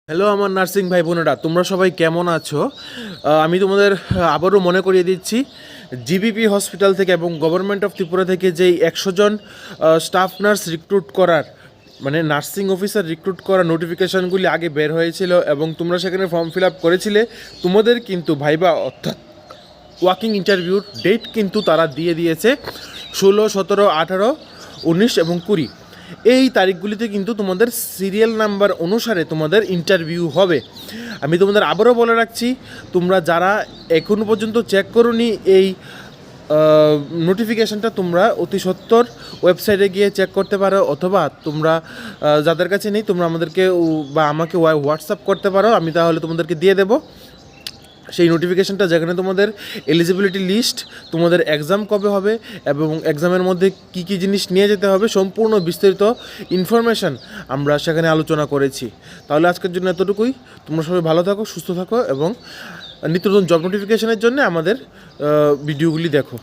Hello আমার nursing ভাই বোনেরা, তোমরা সবাই কেমন আছো? আমি তোমাদের আবারও মনে করিয়ে দিচ্ছি, জিবিপি হসপিটাল থেকে এবং গভর্নমেন্ট অফ ত্রিপুরা থেকে যেই 100 জন স্টাফ নার্স রিক্রুট করার মানে নার্সিং অফিসার রিক্রুট করার নোটিফিকেশানগুলি আগে বের হয়েছিল এবং তোমরা সেখানে ফর্ম ফিল আপ করেছিলে। তোমাদের কিন্তু ভাইবা অর্থাৎ ওয়াকিং ইন্টারভিউর ডেট কিন্তু তারা দিয়ে দিয়েছে 16, 17, 18, 19 এবং 20। এই তারিখগুলিতে কিন্তু তোমাদের সিরিয়াল নাম্বার অনুসারে তোমাদের ইন্টারভিউ হবে। আমি তোমাদের আবারও বলে রাখছি, তোমরা যারা এখনও পর্যন্ত চেক করোনি এই নোটিফিকেশানটা, তোমরা অতি সত্বর ওয়েবসাইটে গিয়ে চেক করতে পারো, অথবা তোমরা যাদের কাছে নেই তোমরা আমাদেরকে বা আমাকে হোয়াটসঅ্যাপ করতে পারো, আমি তাহলে তোমাদেরকে দিয়ে দেবো সেই নোটিফিকেশানটা, যেখানে তোমাদের এলিজিবিলিটি লিস্ট, তোমাদের এক্সাম কবে হবে এবং এক্সামের মধ্যে কী কী জিনিস নিয়ে যেতে হবে, সম্পূর্ণ বিস্তারিত ইনফরমেশান আমরা সেখানে আলোচনা করেছি। তাহলে আজকের জন্য এতটুকুই। তোমরা সবাই ভালো থাকো, সুস্থ থাকো এবং নিত্য নতুন জব নোটিফিকেশানের জন্য আমাদের ভিডিওগুলি দেখো।